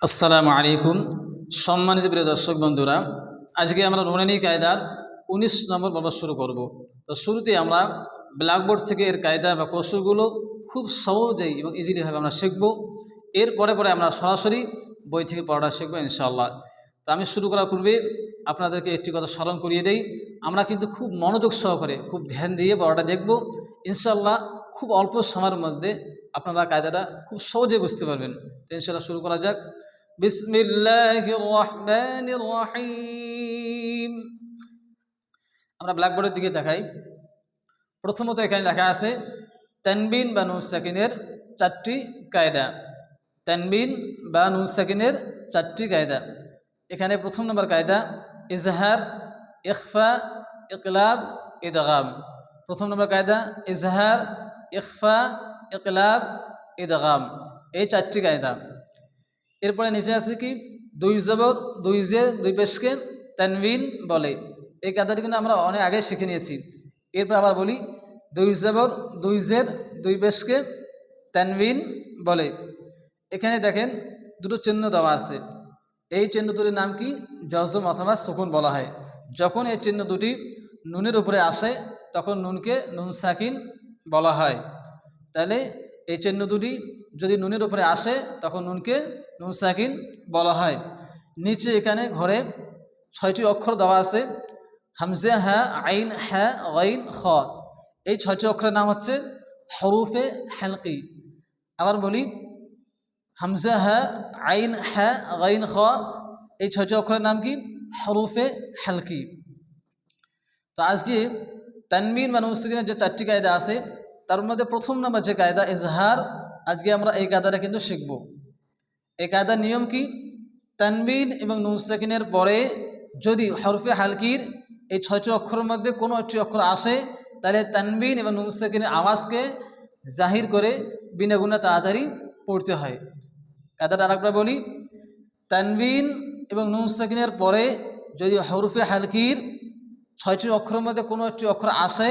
আসসালামু আলাইকুম। সম্মানিত প্রিয় দর্শক বন্ধুরা, আজকে আমরা নুরানি কায়দার ১৯ নম্বর পর্ব শুরু করব। তো শুরুতে আমরা ব্ল্যাকবোর্ড থেকে এর কায়দা বা কৌশলগুলো খুব সহজেই এবং ইজিলিভাবে আমরা শিখব। এরপরে আমরা সরাসরি বই থেকে পড়াটা শিখবো ইনশাআল্লাহ। তো আমি শুরু করার পূর্বে আপনাদেরকে একটি কথা স্মরণ করিয়ে দেই, আমরা কিন্তু খুব মনোযোগ সহকারে খুব ধ্যান দিয়ে পড়াটা দেখব। ইনশাআল্লাহ খুব অল্প সময়ের মধ্যে আপনারা কায়দাটা খুব সহজে বুঝতে পারবেন। তো ইনশাআল্লাহ শুরু করা যাক। বিসমিল্লাহির রহমানির রহিম। আমরা ব্ল্যাকবোর্ডের দিকে দেখাই। প্রথমত এখানে লেখা আছে তানবিন বা নুন সাকিনের 4টি কায়দা। তানবিন বা নুন সাকিনের 4টি কায়দা। এখানে প্রথম নম্বর কায়দা ইজহার, ইখফা, ইকলাব, ইদগাম। প্রথম নম্বর কায়দা ইজহার, ইখফা, ইকলাব, ইদগাম, এই 4টি কায়দা। এরপরে নিচে আছে কি দুই জবর দুই জের দুই পেশকে তানবিন বলে। এই কায়দাটি কিন্তু আমরা অনেক আগে শিখে নিয়েছি। এরপর আবার বলি দুই জবর দুই জের দুই পেশকে তানবিন বলে। এখানে দেখেন দুটো চিহ্ন দেওয়া আছে। এই চিহ্ন দুটির নাম কি? জজম অথবা সুকুন বলা হয়। যখন এই চিহ্ন দুটি নুনের উপরে আসে তখন নুনকে নুন সাকিন বলা হয়। তাহলে এই চিহ্ন দুটি যদি নুনের উপরে আসে তখন নুনকে নুন সাকিন বলা হয়। নিচে এখানে ঘরে 6টি অক্ষর দেওয়া আছে, হামজা, হা, আইন, হা, গাইন, খ। এই 6টি অক্ষরের নাম হচ্ছে হরুফে হালকি। আবার বলি হামজা, হা, আইন, হা, গাইন, খ, এই 6টি অক্ষরের নাম কি? হরুফে হালকি। তো আজকে তানবিন বা নুন সাকিনের যে 4টি কায়দা আছে তার মধ্যে প্রথম নাম্বার যে কায়দা ইজহার, আজকে আমরা এই কায়দাটা কিন্তু শিখব। এই কায়দার নিয়ম কি? তানবিন এবং নুন সাকিনের পরে যদি হরফে হালকির এই 6টি অক্ষরের মধ্যে কোনো একটি অক্ষর আসে তাহলে তানবিন এবং নুন সাকিনের আওয়াজকে জাহির করে বিনা গুণা তাড়াতাড়ি পড়তে হয়। কায়দাটা আরেকবার বলি, তানবিন এবং নুন সাকিনের পরে যদি হরফে হালকির 6টি অক্ষরের মধ্যে কোনো একটি অক্ষর আসে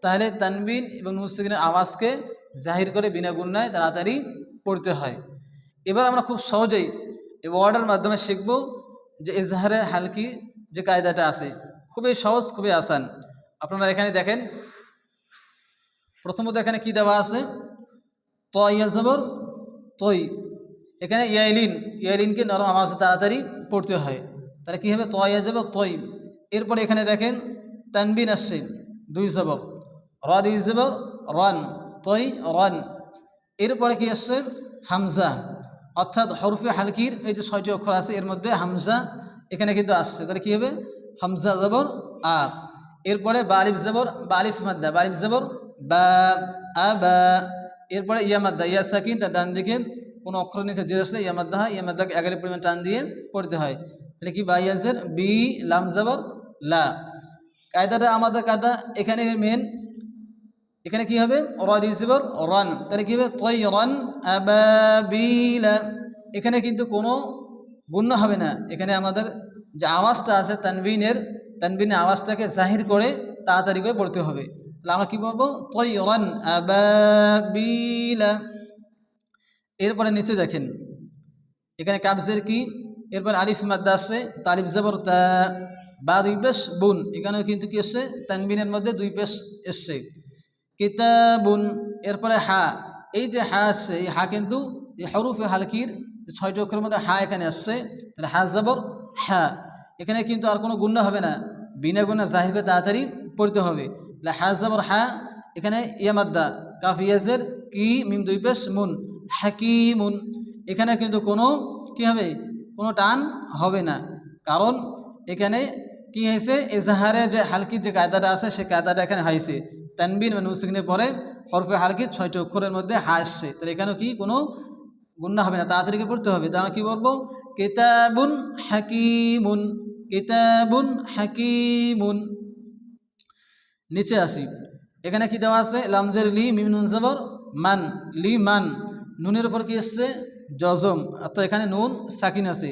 তাহলে তানবিন এবং নুন সাকিনের আওয়াজকে জাহির করে বিনা গুণায় তাড়াতাড়ি পড়তে হয়। এবার আমরা খুব সহজেই এই ওয়ার্ডের মাধ্যমে শিখব যে ইজহারে হালকি যে কায়দাটা আছে, খুবই সহজ, খুবই আসান। আপনারা এখানে দেখেন প্রথমত এখানে কি দেওয়া আছে? ত ইয়া জবর তই। এখানে ইয়াইলিনকে নরম আওয়াজে তাড়াতাড়ি পড়তে হয়। তাহলে কী হবে? ত ইয়া জবর তই। এরপরে এখানে দেখেন তানবিন আসছে, দুই জবর, র দুই জবর রন, তই রন। এরপরে কি আসছে? হামজা, অর্থাৎ হরফে হালকির এই যে 6টি অক্ষর আছে এর মধ্যে হামজা এখানে কিন্তু আসছে। তাহলে কী হবে? হামজা জবর আ। এরপরে বালিফ জবর বালিফ মাদ্দা, বালিফ জবর বা, আ বা। এরপরে ইয়া মাদ্দা, ইয়া সাকিন, তার ডান দিকে কোনো অক্ষর নিচে যে আসলে ইয়া মাদ্দা হয়, ইয়া মাদ্দাকে 11 পরিমাণ টান দিয়ে পড়তে হয়। তাহলে কি? বা ইয়াজের বি, লাম জবর লা। কায়দাটা আমাদের কায়দা এখানে মেন। এখানে কি হবে? রদিজবর রান। তাহলে কি হবে? তয়রান আবাবিলা। এখানে কিন্তু কোনো গুণ্য হবে না। এখানে আমাদের যে আওয়াজটা আছে তানবিনের আওয়াজটাকে জাহির করে তাড়াতাড়ি করে পড়তে হবে। তাহলে আমরা কি বলবো? তয়রান আবাবিলা। এরপরে নিচে দেখেন এখানে কাবজের কি? এরপর আলিফ মাদ্দা আসছে, তালিফ জবর তা, বা দুই পেশ বুন। এখানেও কিন্তু কি এসছে? তানবিনের মধ্যে দুই পেশ এসছে, কিতাবুন। এরপরে হা, এই যে হা আসছে এই হা কিন্তু এই হরুফে হালকির 6টি অক্ষরের মধ্যে হা এখানে আসছে। তাহলে হা জবর হা। এখানে কিন্তু আর কোনো গুণা হবে না, বিনা গুণা জাহির করে তাড়াতাড়ি পড়তে হবে। তাহলে হা জবর হা। এখানে ইয়ামাদ্দা, কাফ ইয়াজের কি, মিম দুই পেশ মুন, হাকিমুন। এখানে কিন্তু কোনো কি হবে? কোনো টান হবে না, কারণ এখানে কি হয়েছে? এজাহারে যে হালকির যে কায়দাটা আছে সেই কায়দাটা এখানে হয়েছে। তানবিন বা নুন সাকিনের পরে হরফে হালকির 6টি অক্ষরের মধ্যে হা আসছে। তাহলে এখানেও কি কোনো গুণা হবে না, তাড়াতাড়ি পড়তে হবে। তাহলে কি বলবো? কিতাবুন হাকিমুন, কিতাবুন হাকিমুন। নিচে আসি, এখানে কি দেওয়া আছে? লামজের লি, মিম নুন জবর মান, লি মান। নুনের উপর কি আসছে? জজম, অর্থাৎ এখানে নুন সাকিন আছে।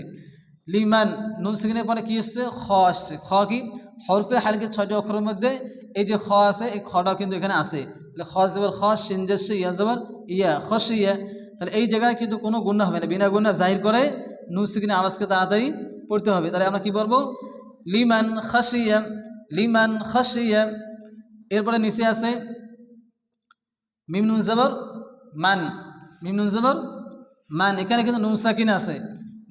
লিমান, নুন সাকিনের পরে কি আসছে? খ আসছে। খ কি? হরফে হালকির 6টি অক্ষরের মধ্যে এই যে খ আছে এই খটাও কিন্তু এখানে আছে। তাহলে খ জবর খ, শিন জের ইয়া জবর ইয়া, খসিয়া। তাহলে এই জায়গায় কিন্তু কোনো গুণা হবে না, বিনা গুণা জাহির করে নুন সাকিনের আওয়াজকে তাড়াতাড়ি পড়তে হবে। তাহলে আমরা কি বলবো? লিমান খাসিয়া, লিমান খাসিয়া। এরপরে নিচে আছে মিম নুন জবর মান, মিম নুন জবর মান। এখানে কিন্তু নুন সাকিন আছে,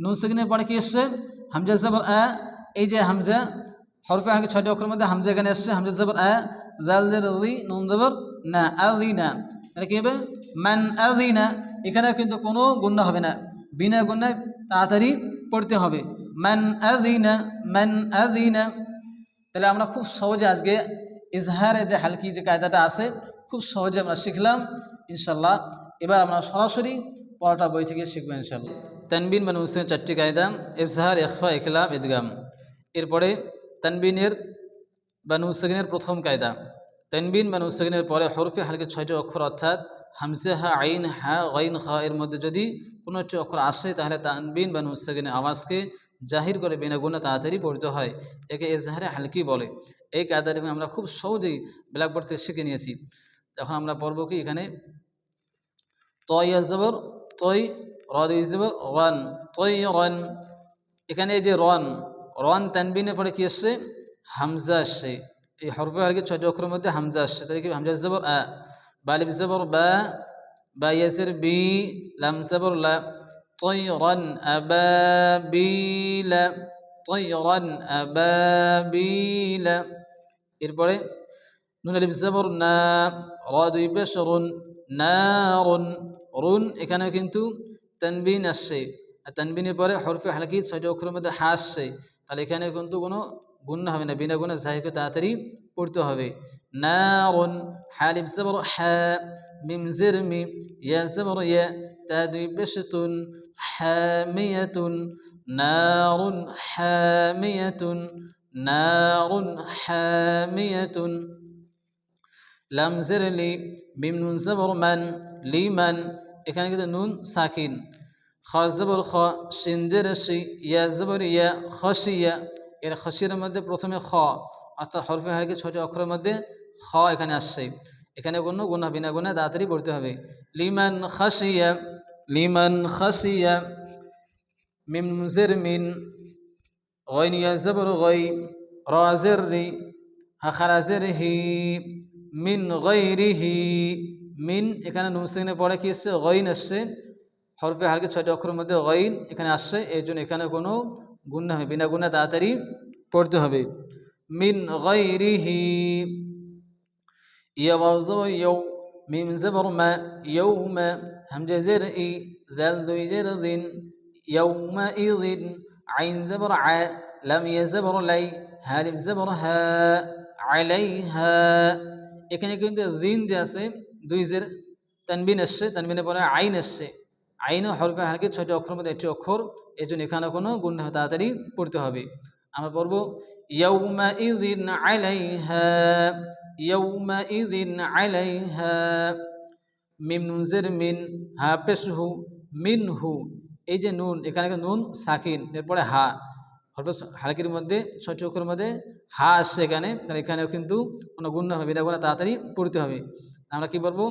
নুন সাকিনের পরে কি এসছে? হামজা জবর আ। এই যে হামজা হরফে আগে 6টি অক্ষরের মধ্যে হামজা এখানে এসছে, হামজা জবর আ, জাল জের রি, নুন জবর না, আযিনা। এটা কি হবে? মান আযিনা। এখানেও কিন্তু কোনো গুণনা হবে না, বিনা গুণনায় তাড়াতাড়ি পড়তে হবে। মান আযিনা, মান আযিনা। তাহলে আমরা খুব সহজে আজকে ইজহারে যে হালকি যে কায়দাটা আছে খুব সহজে আমরা শিখলাম ইনশাল্লাহ। এবার আমরা সরাসরি পড়াটা বই থেকে শিখবো ইনশাল্লাহ। তানবিন বা নুন সাকিনের 4টি কায়দা: ইজহার, ইখফা, ইখলাব, ইদগাম। এরপরে তানবিনের বা নুন সাকিনের প্রথম কায়দা। তানবিন বা নুন সাকিনের পরে হরফে হালকে 6টি অক্ষর অর্থাৎ হামজা, হা, আইন, হা, গাইন, খা এর মধ্যে যদি কোনো একটি অক্ষর আসে তাহলে তানবিন বা নুন সাকিনের আওয়াজকে জাহির করে বিনা গুণে তাড়াতাড়ি পড়তে হয়। একে ইজহারে হালকি বলে। এই কায়দাটি আমরা খুব সহজেই ব্ল্যাকবোর্ড থেকে শিখে নিয়েছি। এখন আমরা পড়ব কি? এখানে তয় জবর তয়, রদ জবর রান, তয় রান। এখানে এই যে রন, রন তানবিনের পরে কি আসছে? হামজা আসছে। এই হরফে হালকি 6টি অক্ষরের মধ্যে হামজা আসছে, তাহলে কি? হামজা জবর আ, বালিফ জবর বা, বা ইয়াসির বি, লাম জবর লা, তয়রান আবাবিলা, তয়রান আবাবিলা। এরপরে নুন আলিফ জবর না, রা দুই পেশ রুন, নারুন, রুন। এখানে কিন্তু তানবিন আসছে, আর তানবিনের পরে হরফে হালকি 6টি অক্ষরের মধ্যে হা আসছে, তাহলে এখানে কিন্তু কোনো গুণনা হবে না, বিনা গুণে জাহিরকে তাড়াতাড়ি পড়তে হবে। নারুন, হালিফ জবর হা, মিম জের মি, ইয়া জবর ইয়া, তা দুই পেশ তুন, হামিয়াতুন, নারুন হামিয়াতুন, নারুন হামিয়াতুন। লাম জের লি, মিম নুন জবর মান, লিমান। এখানে কিন্তু নুন সাকিন। খা জবর খ, শিন জের শি, ইয়া জবর ইয়া, খশিয়া। এর খশির মধ্যে প্রথমে খ, অর্থাৎ হরফে হালকি 6টি অক্ষরের মধ্যে খ এখানে আসছে, এখানে কোনো গুণা বিনা গুণে তাড়াতাড়ি পড়তে হবে। লিমান খাসিয়া, লিমান খাসিয়া। মিম জের মিন, গইন ইয়া জবর গই, রা জের রি, হা খারা জের হি, মিন গায়রিহি। মিন এখানে নুন সাকিনের পরে কি আসছে? গাইন আসছে। হরফে হালকি 6টি অক্ষরের মধ্যে গাইন এখানে আসছে, এই জন্য এখানে কোনো গুণনা হবে, বিনা গুণে তাড়াতাড়ি পড়তে হবে। মিন গায়রিহি। ইয়া ওয়াও জবর ইউ, মিম জবর মা, ইয়াউমা, হামজা জের ই, দাল দুই জের দিন, ইয়াউমা ইযিন, আইন জবর আ, লাম ইয়া জবর লাই, হালিফ জবর হা, আলাইহা। এখানে কিন্তু দিন যে আছে দুই জের তানবিন আসছে, তানবিনের পরে আইন আসছে, আইনও হরফে হালকি 6টি অক্ষরের মধ্যে একটি অক্ষর, এই জন্য এখানে কোনো গুণ তাড়াতাড়ি পড়তে হবে। আমরা পড়ব ইয়াউমা ইযিন আলাইহা, ইয়াউমা ইযিন আলাইহা। মিম নুন জের মিন, হা পেশ হু, মিনহু। এই যে নুন, এখানে নুন সাকিন, এরপরে হা, হরফে হালকির মধ্যে 6টি অক্ষরের মধ্যে হা আসছে এখানে, তাহলে এখানেও কিন্তু কোনো গুণ না হবে, বিনা গুণে তাড়াতাড়ি পড়তে হবে। আমরা কি বলবো?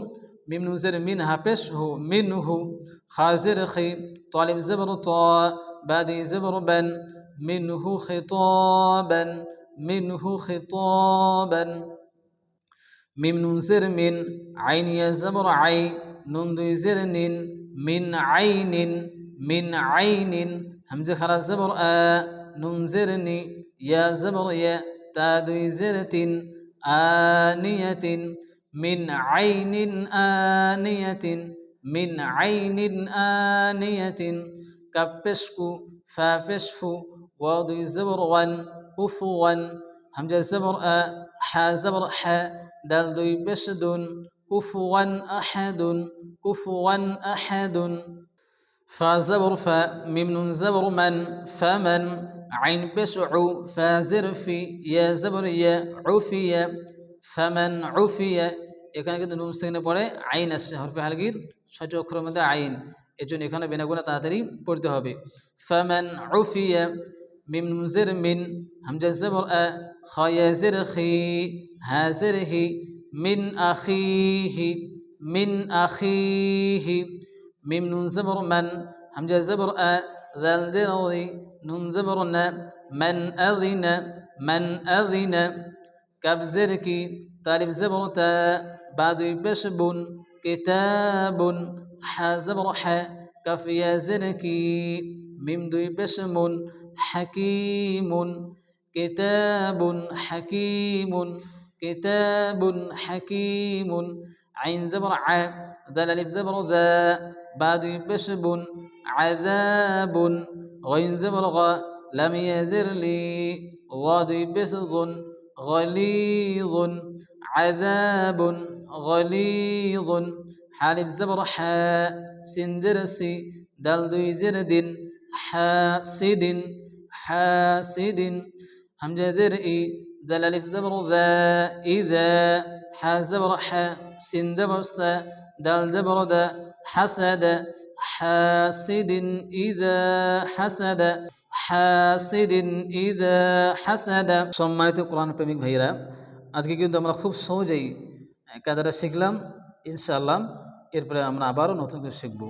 মিম নুন জের মিন, হা পেশ হু, মিনহু। খা জের খি, তালিব জবর ত, বা দুই জবর বান, মিনহু খিতাবান, মিনহু খিতাবান। মিম নুন জের মিন, আইন ইয়া জবর আই, নুন দুই জের নিন, মিন আইনিন, মিন আইনিন। হামজা খারা জবর আ, নুন জের নি, ইয়া জবর ইয়া, তা দুই জের তিন, আনিয়াতিন, মিন আইনিন আনিয়াতিন, মিন আইনিন আনিয়াতিন। কাফ পেশ কু, ফা পেশ ফু, ওয়াও দুই জবর ওয়ান, কুফুয়ান। হামজা জবর আ, হা জবর হা, দাল দুই পেশ দুন, কুফুয়ান আহাদুন, কুফুয়ান আহাদুন। ফা জবর ফা, মিম নুন জবর মান, ফামান। আইন পেশ উ, ফা জের ফি, ইয়া জবর ইয়া, উফিয়া, ফামান উফিয়া। এখানে কিন্তু নুন সাকিনের পরে আইন আসছে, হরফে হালকির 6টি অক্ষরের মধ্যে আইন, এই জন্য এখানে বিনা গুণে তাড়াতাড়ি পড়তে হবে। ফামান উফিয়া। মিম নুন জের মিন, হামজা জবর আ, খা ইয়া জের খি, হা জের হি, মিন আখিহি, মিন আখিহি। মিম নুন জবর মান, হামজা জবর আ, ذال زر ذي نون زبر نا من أذن من أذن كاب زركي تالف زبر تا بعد بشبون كتاب حازبر ح كف يا زركي ميم دوي بشمون حكيم كتاب حكيم كتاب حكيم عين زبر ع ذال الف زبر ذا بعد بشب عذاب غين زبر غ لم يزر لي ضاد بسض غليظ عذاب غليظ حالف زبر حاء سندرسي دلدي زرد حاسد حاسد همجة زرئي ذل ألف زبر ذا إذا حازبر ح سندبر س دال زبر دا حسد حاسد إذا حسد حاسد إذا حسد সম্মানিত কোরআন প্রেমিক ভাইরা আজকে কিন্তু আমরা খুব সহজেই কায়দাটা শিখলাম ইনশাআল্লাহ এরপরে আমরা আবারও নতুন করে শিখব